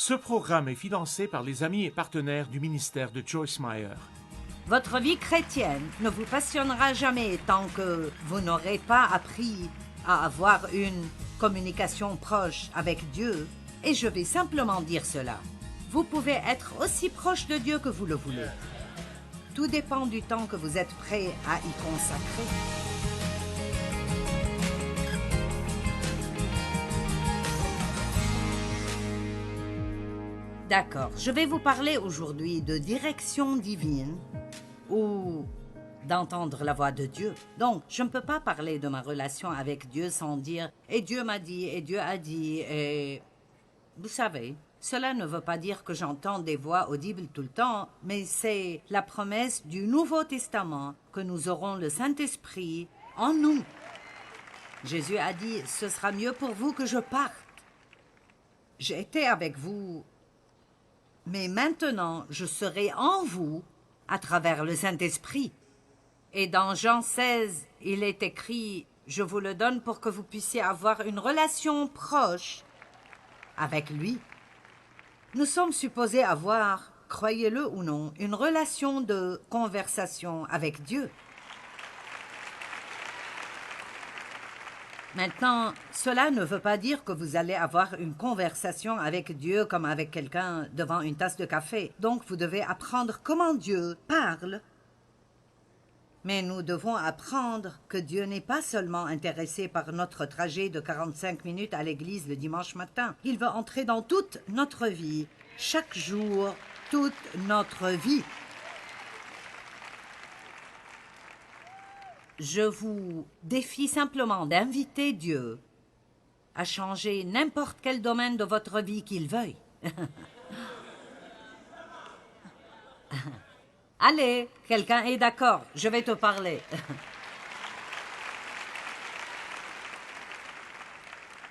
Ce programme est financé par les amis et partenaires du ministère de Joyce Meyer. Votre vie chrétienne ne vous passionnera jamais tant que vous n'aurez pas appris à avoir une communication proche avec Dieu. Et je vais simplement dire cela. Vous pouvez être aussi proche de Dieu que vous le voulez. Tout dépend du temps que vous êtes prêt à y consacrer. D'accord, je vais vous parler aujourd'hui de direction divine ou d'entendre la voix de Dieu. Donc, je ne peux pas parler de ma relation avec Dieu sans dire « et Dieu m'a dit, et Dieu a dit », et... Vous savez, cela ne veut pas dire que j'entends des voix audibles tout le temps, mais c'est la promesse du Nouveau Testament que nous aurons le Saint-Esprit en nous. Jésus a dit « ce sera mieux pour vous que je parte ». J'ai été avec vous, mais maintenant je serai en vous à travers le Saint-Esprit. Et dans Jean 16, il est écrit « Je vous le donne pour que vous puissiez avoir une relation proche avec lui ». Nous sommes supposés avoir, croyez-le ou non, une relation de conversation avec Dieu. Maintenant, cela ne veut pas dire que vous allez avoir une conversation avec Dieu comme avec quelqu'un devant une tasse de café. Donc, vous devez apprendre comment Dieu parle. Mais nous devons apprendre que Dieu n'est pas seulement intéressé par notre trajet de 45 minutes à l'église le dimanche matin. Il veut entrer dans toute notre vie, chaque jour, toute notre vie. Je vous défie simplement d'inviter Dieu à changer n'importe quel domaine de votre vie qu'il veuille. Allez, quelqu'un est d'accord, je vais te parler.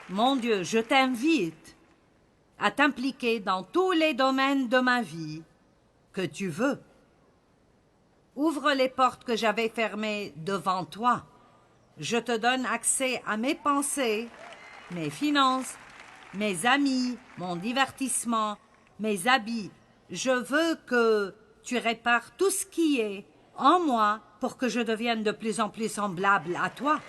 Mon Dieu, je t'invite à t'impliquer dans tous les domaines de ma vie que tu veux. Ouvre les portes que j'avais fermées devant toi. Je te donne accès à mes pensées, mes finances, mes amis, mon divertissement, mes habits. Je veux que tu répares tout ce qui est en moi pour que je devienne de plus en plus semblable à toi.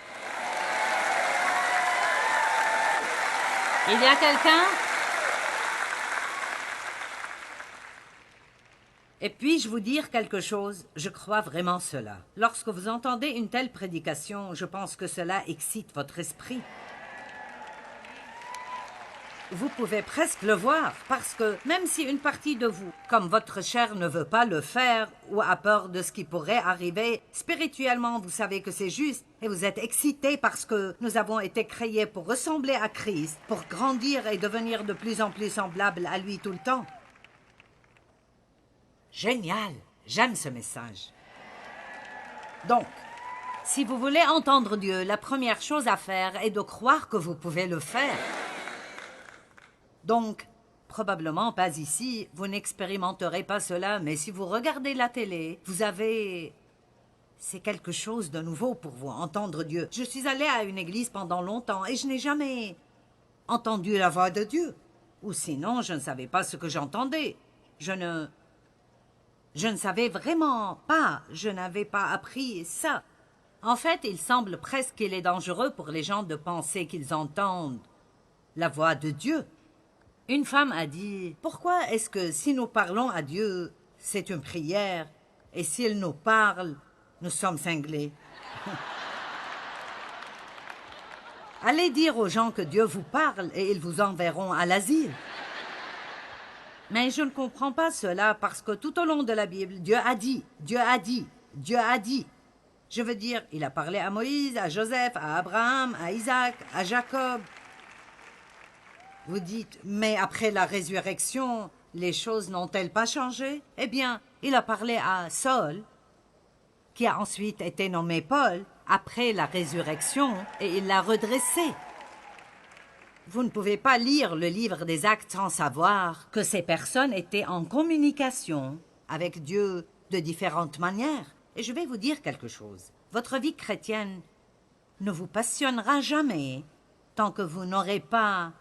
Il y a quelqu'un? Et puis-je vous dire quelque chose? Je crois vraiment cela. Lorsque vous entendez une telle prédication, je pense que cela excite votre esprit. Vous pouvez presque le voir, parce que même si une partie de vous, comme votre chair, ne veut pas le faire ou a peur de ce qui pourrait arriver, spirituellement, vous savez que c'est juste et vous êtes excité parce que nous avons été créés pour ressembler à Christ, pour grandir et devenir de plus en plus semblables à lui tout le temps. Génial! J'aime ce message. Donc, si vous voulez entendre Dieu, la première chose à faire est de croire que vous pouvez le faire. Donc, probablement pas ici, vous n'expérimenterez pas cela, mais si vous regardez la télé, vous avez... C'est quelque chose de nouveau pour vous, entendre Dieu. Je suis allée à une église pendant longtemps et je n'ai jamais entendu la voix de Dieu. Ou sinon, je ne savais pas ce que j'entendais. Je ne savais vraiment pas, je n'avais pas appris ça. En fait, il semble presque qu'il est dangereux pour les gens de penser qu'ils entendent la voix de Dieu. Une femme a dit, « Pourquoi est-ce que si nous parlons à Dieu, c'est une prière, et s'il nous parle, nous sommes cinglés? » Allez dire aux gens que Dieu vous parle et ils vous enverront à l'asile. Mais je ne comprends pas cela parce que tout au long de la Bible, Dieu a dit, Dieu a dit, Dieu a dit. Je veux dire, il a parlé à Moïse, à Joseph, à Abraham, à Isaac, à Jacob. Vous dites, mais après la résurrection, les choses n'ont-elles pas changé? Eh bien, il a parlé à Saul, qui a ensuite été nommé Paul, après la résurrection, et il l'a redressé. Vous ne pouvez pas lire le livre des Actes sans savoir que ces personnes étaient en communication avec Dieu de différentes manières. Et je vais vous dire quelque chose. Votre vie chrétienne ne vous passionnera jamais tant que vous n'aurez pas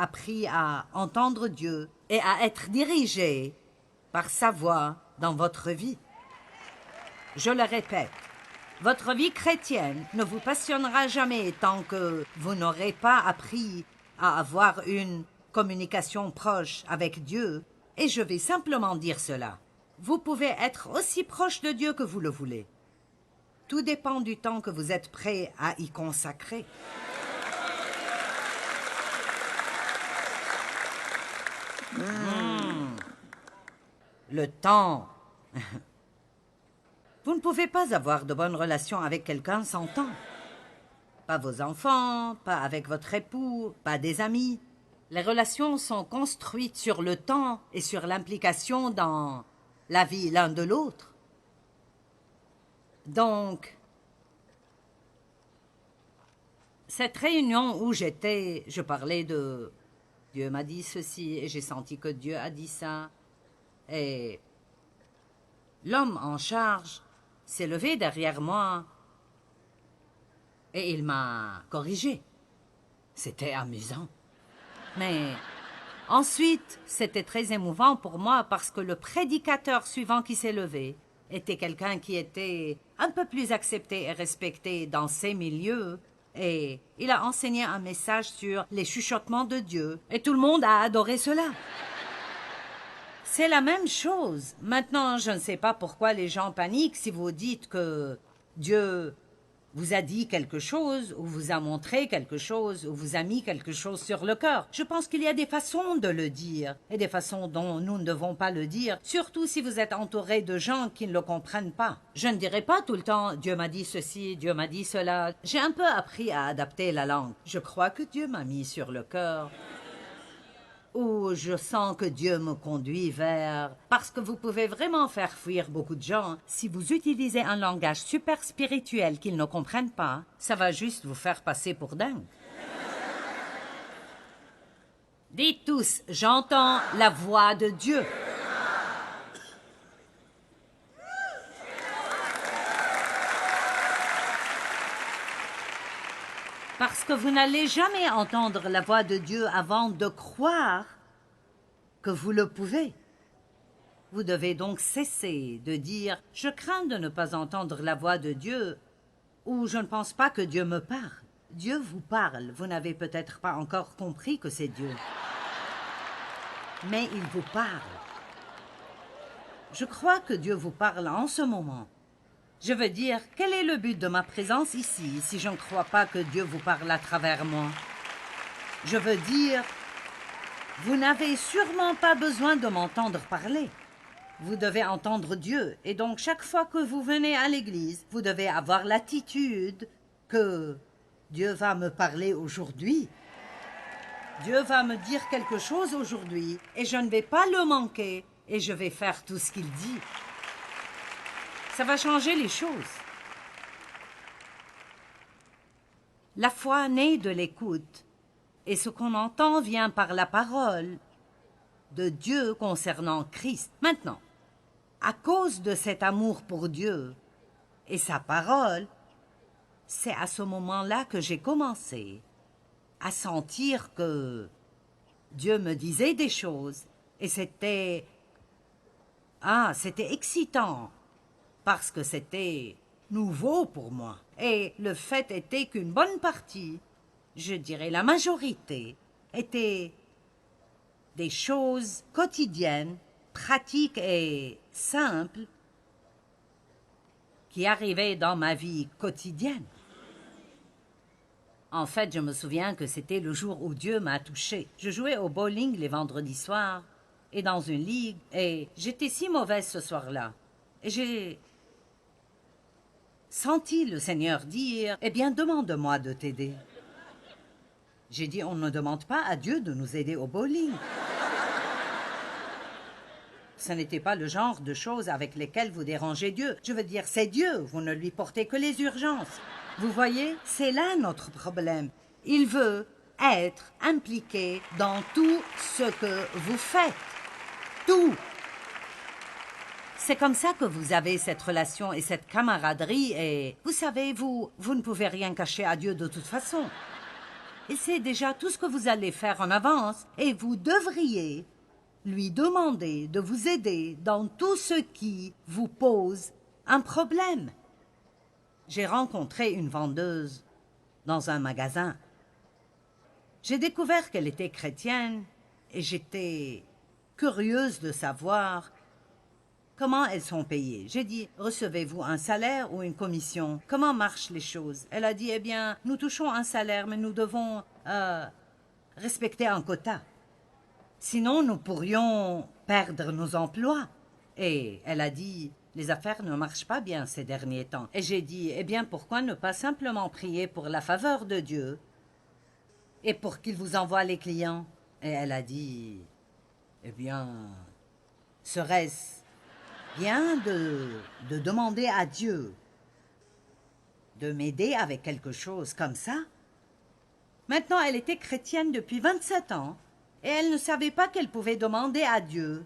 appris à entendre Dieu et à être dirigé par sa voix dans votre vie. Je le répète, votre vie chrétienne ne vous passionnera jamais tant que vous n'aurez pas appris à avoir une communication proche avec Dieu, et je vais simplement dire cela. Vous pouvez être aussi proche de Dieu que vous le voulez. Tout dépend du temps que vous êtes prêt à y consacrer. Le temps. Vous ne pouvez pas avoir de bonnes relations avec quelqu'un sans temps. Pas vos enfants, pas avec votre époux, pas des amis. Les relations sont construites sur le temps et sur l'implication dans la vie l'un de l'autre. Donc, cette réunion où j'étais, je parlais de Dieu m'a dit ceci et j'ai senti que Dieu a dit ça. Et l'homme en charge s'est levé derrière moi et il m'a corrigé. C'était amusant. Mais ensuite, c'était très émouvant pour moi parce que le prédicateur suivant qui s'est levé était quelqu'un qui était un peu plus accepté et respecté dans ces milieux. Et il a enseigné un message sur les chuchotements de Dieu. Et tout le monde a adoré cela. C'est la même chose. Maintenant, je ne sais pas pourquoi les gens paniquent si vous dites que Dieu vous a dit quelque chose, ou vous a montré quelque chose, ou vous a mis quelque chose sur le cœur. Je pense qu'il y a des façons de le dire, et des façons dont nous ne devons pas le dire, surtout si vous êtes entouré de gens qui ne le comprennent pas. Je ne dirai pas tout le temps « Dieu m'a dit ceci, Dieu m'a dit cela ». J'ai un peu appris à adapter la langue. Je crois que Dieu m'a mis sur le cœur. Ou je sens que Dieu me conduit vers... Parce que vous pouvez vraiment faire fuir beaucoup de gens. Si vous utilisez un langage super spirituel qu'ils ne comprennent pas, ça va juste vous faire passer pour dingue. Dites tous, j'entends la voix de Dieu. Parce que vous n'allez jamais entendre la voix de Dieu avant de croire que vous le pouvez. Vous devez donc cesser de dire « Je crains de ne pas entendre la voix de Dieu » ou « Je ne pense pas que Dieu me parle ». Dieu vous parle, vous n'avez peut-être pas encore compris que c'est Dieu. Mais il vous parle. Je crois que Dieu vous parle en ce moment. Je veux dire, quel est le but de ma présence ici si je ne crois pas que Dieu vous parle à travers moi? Je veux dire, vous n'avez sûrement pas besoin de m'entendre parler. Vous devez entendre Dieu, et donc chaque fois que vous venez à l'église, vous devez avoir l'attitude que Dieu va me parler aujourd'hui. Dieu va me dire quelque chose aujourd'hui, et je ne vais pas le manquer, et je vais faire tout ce qu'il dit. Ça va changer les choses. La foi naît de l'écoute, et ce qu'on entend vient par la parole de Dieu concernant Christ. Maintenant, à cause de cet amour pour Dieu et sa parole, c'est à ce moment-là que j'ai commencé à sentir que Dieu me disait des choses, et c'était excitant. Parce que c'était nouveau pour moi. Et le fait était qu'une bonne partie, je dirais la majorité, étaient des choses quotidiennes, pratiques et simples qui arrivaient dans ma vie quotidienne. En fait, je me souviens que c'était le jour où Dieu m'a touchée. Je jouais au bowling les vendredis soirs et dans une ligue, et j'étais si mauvaise ce soir-là. Et j'ai senti le Seigneur dire « Eh bien, demande-moi de t'aider. » J'ai dit « On ne demande pas à Dieu de nous aider au bowling. » Ce n'était pas le genre de choses avec lesquelles vous dérangez Dieu. Je veux dire, c'est Dieu, vous ne lui portez que les urgences. Vous voyez, c'est là notre problème. Il veut être impliqué dans tout ce que vous faites. Tout. C'est comme ça que vous avez cette relation et cette camaraderie et, vous savez, vous ne pouvez rien cacher à Dieu de toute façon. Il sait déjà tout ce que vous allez faire en avance et vous devriez lui demander de vous aider dans tout ce qui vous pose un problème. J'ai rencontré une vendeuse dans un magasin. J'ai découvert qu'elle était chrétienne et j'étais curieuse de savoir comment elles sont payées. J'ai dit, recevez-vous un salaire ou une commission? Comment marchent les choses? Elle a dit, eh bien, nous touchons un salaire, mais nous devons respecter un quota. Sinon, nous pourrions perdre nos emplois. Et elle a dit, les affaires ne marchent pas bien ces derniers temps. Et j'ai dit, eh bien, pourquoi ne pas simplement prier pour la faveur de Dieu et pour qu'il vous envoie les clients? Et elle a dit, eh bien, serait-ce bien de demander à Dieu de m'aider avec quelque chose comme ça? Maintenant, elle était chrétienne depuis 27 ans et elle ne savait pas qu'elle pouvait demander à Dieu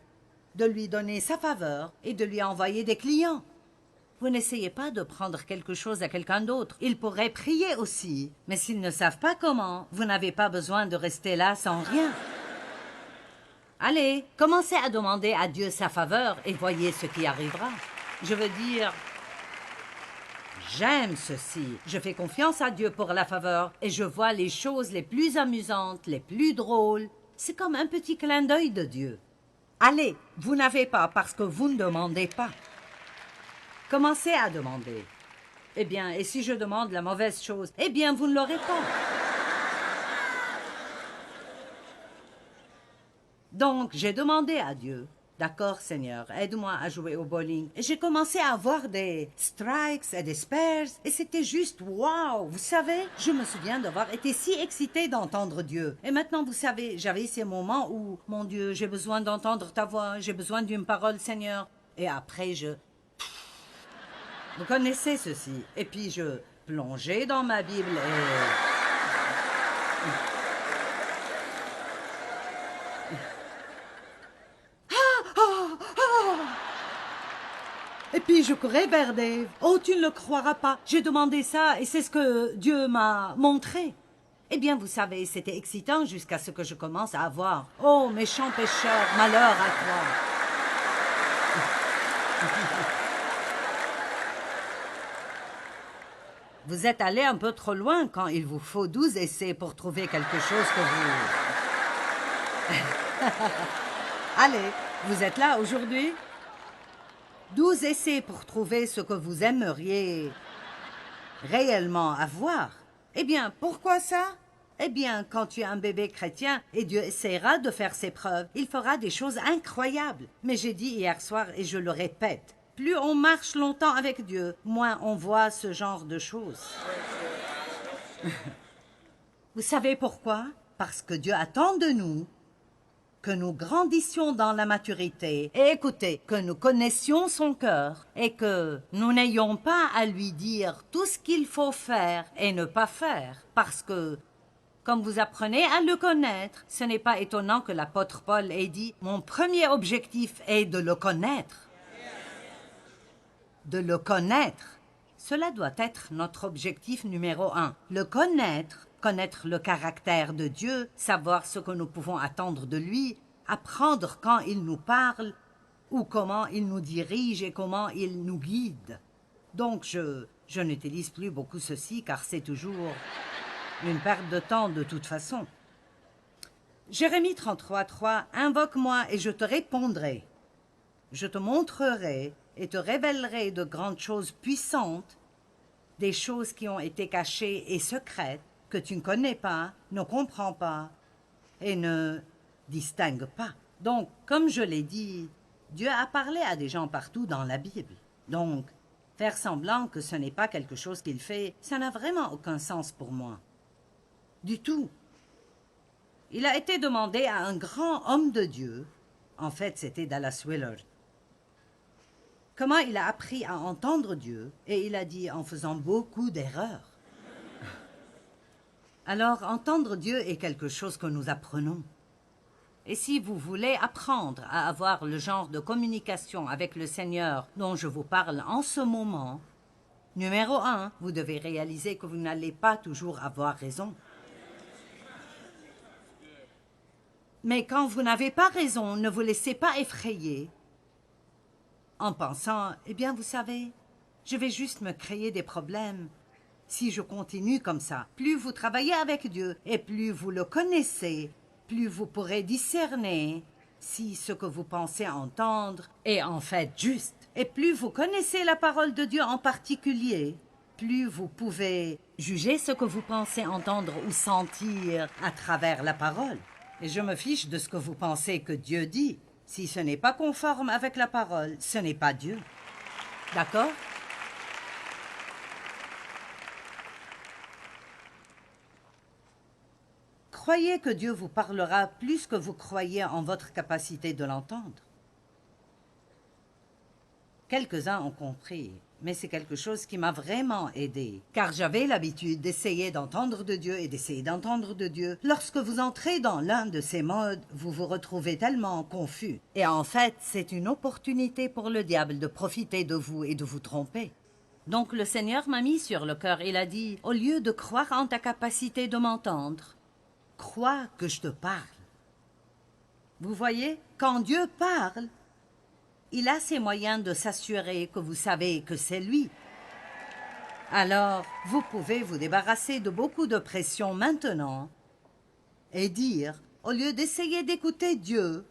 de lui donner sa faveur et de lui envoyer des clients. Vous n'essayez pas de prendre quelque chose à quelqu'un d'autre. Ils pourraient prier aussi, mais s'ils ne savent pas comment, vous n'avez pas besoin de rester là sans rien. Allez, commencez à demander à Dieu sa faveur et voyez ce qui arrivera. Je veux dire, j'aime ceci. Je fais confiance à Dieu pour la faveur et je vois les choses les plus amusantes, les plus drôles. C'est comme un petit clin d'œil de Dieu. Allez, vous n'avez pas parce que vous ne demandez pas. Commencez à demander. Eh bien, et si je demande la mauvaise chose, eh bien, vous ne l'aurez pas. Donc, j'ai demandé à Dieu, d'accord, Seigneur, aide-moi à jouer au bowling. Et j'ai commencé à avoir des strikes et des spares, et c'était juste wow. Vous savez, je me souviens d'avoir été si excitée d'entendre Dieu. Et maintenant, vous savez, j'avais ces moments où, mon Dieu, j'ai besoin d'entendre ta voix, j'ai besoin d'une parole, Seigneur. Et après, vous connaissez ceci. Et puis, je plongeais dans ma Bible et... Et puis je courais vers Dave. Oh, tu ne le croiras pas. J'ai demandé ça et c'est ce que Dieu m'a montré. Eh bien, vous savez, c'était excitant jusqu'à ce que je commence à avoir. Oh, méchant pécheur, malheur à toi. Vous êtes allé un peu trop loin quand il vous faut 12 essais pour trouver quelque chose que vous... Allez, vous êtes là aujourd'hui? 12 essais pour trouver ce que vous aimeriez réellement avoir. Eh bien, pourquoi ça? Eh bien, quand tu es un bébé chrétien et Dieu essaiera de faire ses preuves, il fera des choses incroyables. Mais j'ai dit hier soir et je le répète, plus on marche longtemps avec Dieu, moins on voit ce genre de choses. Vous savez pourquoi? Parce que Dieu attend de nous que nous grandissions dans la maturité et écoutez, que nous connaissions son cœur et que nous n'ayons pas à lui dire tout ce qu'il faut faire et ne pas faire. Parce que, comme vous apprenez à le connaître, ce n'est pas étonnant que l'apôtre Paul ait dit « Mon premier objectif est de le connaître. » De le connaître. Cela doit être notre objectif numéro 1. Le connaître. Connaître le caractère de Dieu, savoir ce que nous pouvons attendre de lui, apprendre quand il nous parle ou comment il nous dirige et comment il nous guide. Donc je n'utilise plus beaucoup ceci car c'est toujours une perte de temps de toute façon. Jérémie 33:3, invoque-moi et je te répondrai. Je te montrerai et te révélerai de grandes choses puissantes, des choses qui ont été cachées et secrètes, que tu ne connais pas, ne comprends pas et ne distingues pas. Donc, comme je l'ai dit, Dieu a parlé à des gens partout dans la Bible. Donc, faire semblant que ce n'est pas quelque chose qu'il fait, ça n'a vraiment aucun sens pour moi. Du tout. Il a été demandé à un grand homme de Dieu, en fait c'était Dallas Willard, comment il a appris à entendre Dieu, et il a dit en faisant beaucoup d'erreurs. Alors, entendre Dieu est quelque chose que nous apprenons. Et si vous voulez apprendre à avoir le genre de communication avec le Seigneur dont je vous parle en ce moment, numéro 1, vous devez réaliser que vous n'allez pas toujours avoir raison. Mais quand vous n'avez pas raison, ne vous laissez pas effrayer en pensant, eh bien, vous savez, je vais juste me créer des problèmes. Si je continue comme ça, plus vous travaillez avec Dieu et plus vous le connaissez, plus vous pourrez discerner si ce que vous pensez entendre est en fait juste. Et plus vous connaissez la parole de Dieu en particulier, plus vous pouvez juger ce que vous pensez entendre ou sentir à travers la parole. Et je me fiche de ce que vous pensez que Dieu dit. Si ce n'est pas conforme avec la parole, ce n'est pas Dieu. D'accord? Croyez que Dieu vous parlera plus que vous croyez en votre capacité de l'entendre. Quelques-uns ont compris, mais c'est quelque chose qui m'a vraiment aidé, car j'avais l'habitude d'essayer d'entendre de Dieu et d'essayer d'entendre de Dieu. Lorsque vous entrez dans l'un de ces modes, vous vous retrouvez tellement confus. Et en fait, c'est une opportunité pour le diable de profiter de vous et de vous tromper. Donc le Seigneur m'a mis sur le cœur, il a dit, au lieu de croire en ta capacité de m'entendre, crois que je te parle. Vous voyez, quand Dieu parle, il a ses moyens de s'assurer que vous savez que c'est lui. Alors, vous pouvez vous débarrasser de beaucoup de pression maintenant et dire, au lieu d'essayer d'écouter Dieu,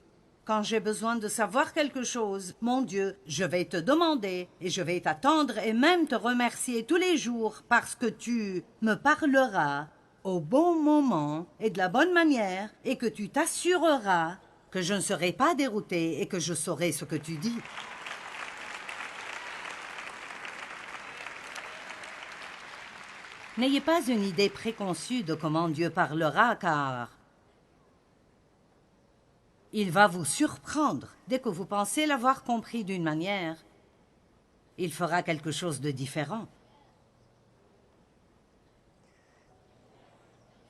quand j'ai besoin de savoir quelque chose, mon Dieu, je vais te demander et je vais t'attendre et même te remercier tous les jours parce que tu me parleras au bon moment et de la bonne manière et que tu t'assureras que je ne serai pas dérouté et que je saurai ce que tu dis. N'ayez pas une idée préconçue de comment Dieu parlera, car il va vous surprendre. Dès que vous pensez l'avoir compris d'une manière, il fera quelque chose de différent.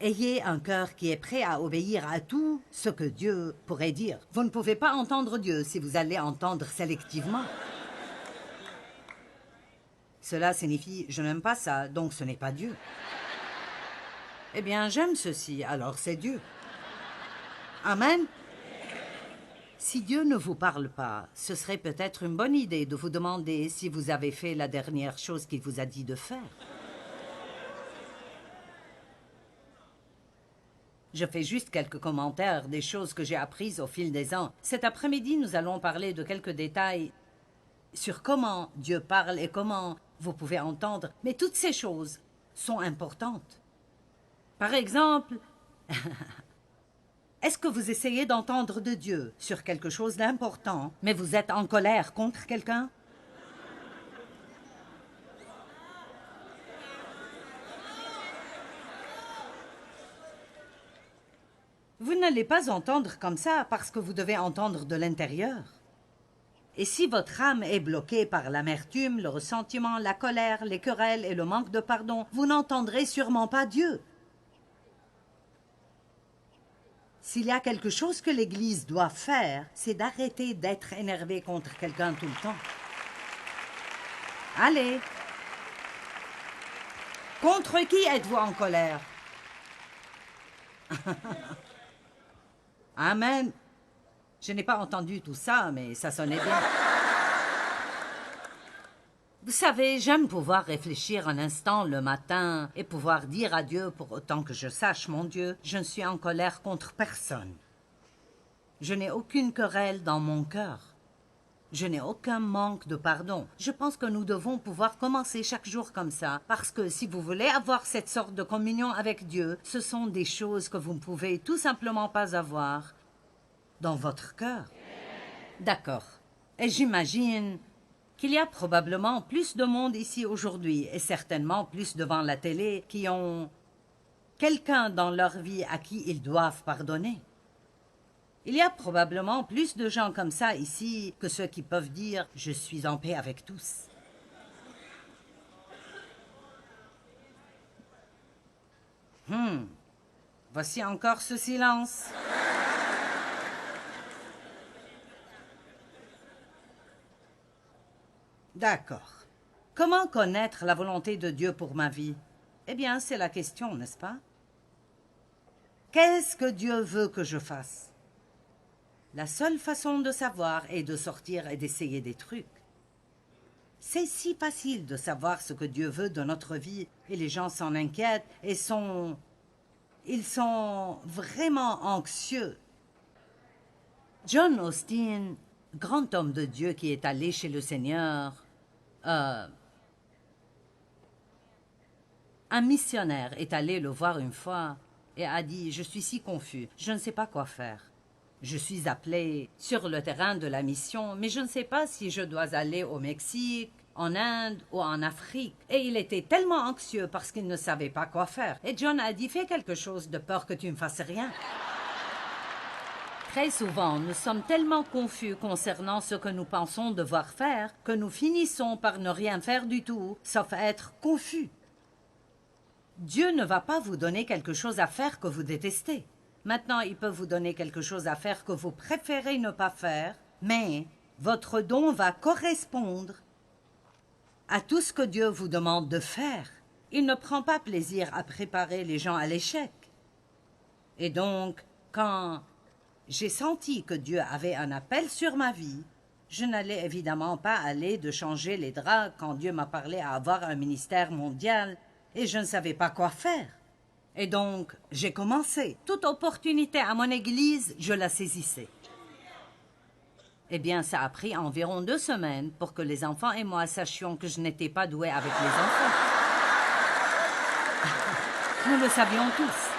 Ayez un cœur qui est prêt à obéir à tout ce que Dieu pourrait dire. Vous ne pouvez pas entendre Dieu si vous allez entendre sélectivement. Cela signifie « je n'aime pas ça, donc ce n'est pas Dieu ». Eh bien, j'aime ceci, alors c'est Dieu. Amen. Si Dieu ne vous parle pas, ce serait peut-être une bonne idée de vous demander si vous avez fait la dernière chose qu'il vous a dit de faire. Je fais juste quelques commentaires des choses que j'ai apprises au fil des ans. Cet après-midi, nous allons parler de quelques détails sur comment Dieu parle et comment vous pouvez entendre. Mais toutes ces choses sont importantes. Par exemple, est-ce que vous essayez d'entendre de Dieu sur quelque chose d'important, mais vous êtes en colère contre quelqu'un? Vous n'allez pas entendre comme ça parce que vous devez entendre de l'intérieur. Et si votre âme est bloquée par l'amertume, le ressentiment, la colère, les querelles et le manque de pardon, vous n'entendrez sûrement pas Dieu. S'il y a quelque chose que l'Église doit faire, c'est d'arrêter d'être énervé contre quelqu'un tout le temps. Allez! Contre qui êtes-vous en colère? Amen. Je n'ai pas entendu tout ça, mais ça sonnait bien. Vous savez, j'aime pouvoir réfléchir un instant le matin et pouvoir dire à Dieu, pour autant que je sache, mon Dieu, je ne suis en colère contre personne. Je n'ai aucune querelle dans mon cœur. Je n'ai aucun manque de pardon. Je pense que nous devons pouvoir commencer chaque jour comme ça, parce que si vous voulez avoir cette sorte de communion avec Dieu, ce sont des choses que vous ne pouvez tout simplement pas avoir dans votre cœur. D'accord. Et j'imagine qu'il y a probablement plus de monde ici aujourd'hui, et certainement plus devant la télé, qui ont quelqu'un dans leur vie à qui ils doivent pardonner. Il y a probablement plus de gens comme ça ici que ceux qui peuvent dire « je suis en paix avec tous ». Voici encore ce silence. D'accord. Comment connaître la volonté de Dieu pour ma vie? Eh bien, c'est la question, n'est-ce pas? Qu'est-ce que Dieu veut que je fasse? La seule façon de savoir est de sortir et d'essayer des trucs. C'est si facile de savoir ce que Dieu veut de notre vie et les gens s'en inquiètent et ils sont vraiment anxieux. John Austin, grand homme de Dieu qui est allé chez le Seigneur, un missionnaire est allé le voir une fois et a dit « Je suis si confus, je ne sais pas quoi faire. Je suis appelé sur le terrain de la mission, mais je ne sais pas si je dois aller au Mexique, en Inde ou en Afrique. » Et il était tellement anxieux parce qu'il ne savait pas quoi faire. Et John a dit « Fais quelque chose de peur que tu ne fasses rien. » Très souvent, nous sommes tellement confus concernant ce que nous pensons devoir faire que nous finissons par ne rien faire du tout, sauf être confus. Dieu ne va pas vous donner quelque chose à faire que vous détestez. Maintenant, il peut vous donner quelque chose à faire que vous préférez ne pas faire, mais votre don va correspondre à tout ce que Dieu vous demande de faire. Il ne prend pas plaisir à préparer les gens à l'échec. Et donc, quand j'ai senti que Dieu avait un appel sur ma vie, je n'allais évidemment pas aller de changer les draps quand Dieu m'a parlé à avoir un ministère mondial et je ne savais pas quoi faire. Et donc, j'ai commencé. Toute opportunité à mon église, je la saisissais. Eh bien, ça a pris environ 2 semaines pour que les enfants et moi sachions que je n'étais pas douée avec les enfants. Nous le savions tous.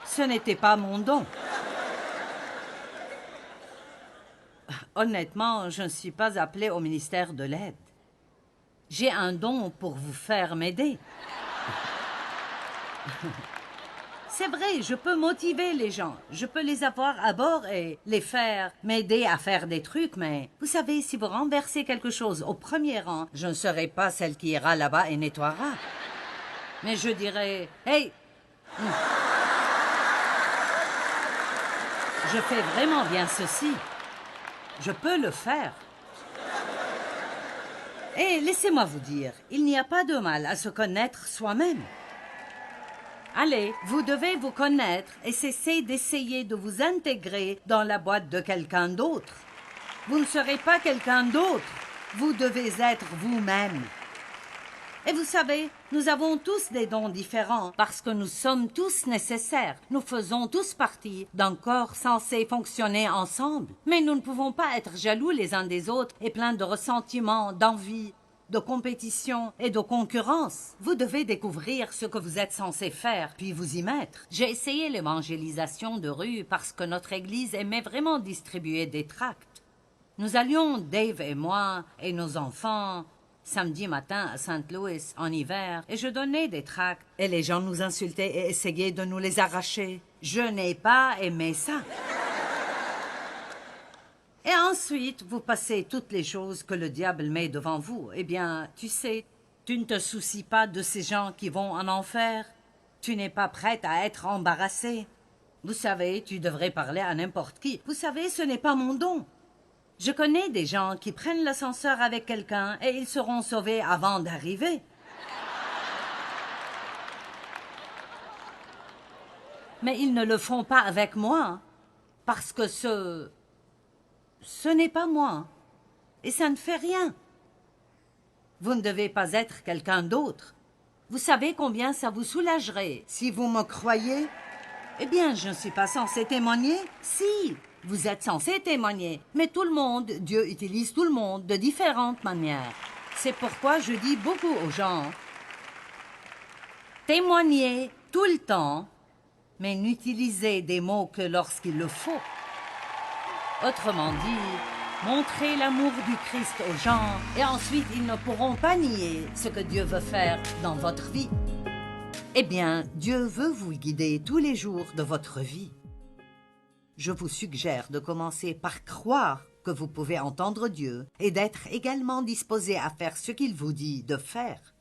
Ce n'était pas mon don. Honnêtement, je ne suis pas appelée au ministère de l'aide. J'ai un don pour vous faire m'aider. C'est vrai, je peux motiver les gens, je peux les avoir à bord et les faire m'aider à faire des trucs, mais vous savez, si vous renversez quelque chose au premier rang, je ne serai pas celle qui ira là-bas et nettoiera. Mais je dirais, hey, je fais vraiment bien ceci, je peux le faire. Et laissez-moi vous dire, il n'y a pas de mal à se connaître soi-même. Allez, vous devez vous connaître et cesser d'essayer de vous intégrer dans la boîte de quelqu'un d'autre. Vous ne serez pas quelqu'un d'autre. Vous devez être vous-même. Et vous savez, nous avons tous des dons différents parce que nous sommes tous nécessaires. Nous faisons tous partie d'un corps censé fonctionner ensemble. Mais nous ne pouvons pas être jaloux les uns des autres et pleins de ressentiments, d'envie, de compétition et de concurrence. Vous devez découvrir ce que vous êtes censé faire, puis vous y mettre. J'ai essayé l'évangélisation de rue parce que notre église aimait vraiment distribuer des tracts. Nous allions, Dave et moi, et nos enfants, samedi matin à Saint Louis en hiver, et je donnais des tracts, et les gens nous insultaient et essayaient de nous les arracher. Je n'ai pas aimé ça. Et ensuite, vous passez toutes les choses que le diable met devant vous. Eh bien, tu sais, tu ne te soucies pas de ces gens qui vont en enfer. Tu n'es pas prête à être embarrassée. Vous savez, tu devrais parler à n'importe qui. Vous savez, ce n'est pas mon don. Je connais des gens qui prennent l'ascenseur avec quelqu'un et ils seront sauvés avant d'arriver. Mais ils ne le font pas avec moi, parce que ce n'est pas moi, et ça ne fait rien. Vous ne devez pas être quelqu'un d'autre. Vous savez combien ça vous soulagerait si vous me croyez? Eh bien, je ne suis pas censée témoigner. Si, vous êtes censé témoigner, mais tout le monde, Dieu utilise tout le monde de différentes manières. C'est pourquoi je dis beaucoup aux gens, témoignez tout le temps, mais n'utilisez des mots que lorsqu'il le faut. Autrement dit, montrez l'amour du Christ aux gens et ensuite ils ne pourront pas nier ce que Dieu veut faire dans votre vie. Eh bien, Dieu veut vous guider tous les jours de votre vie. Je vous suggère de commencer par croire que vous pouvez entendre Dieu et d'être également disposé à faire ce qu'il vous dit de faire.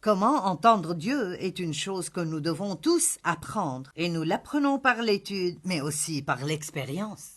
Comment entendre Dieu est une chose que nous devons tous apprendre et nous l'apprenons par l'étude mais aussi par l'expérience.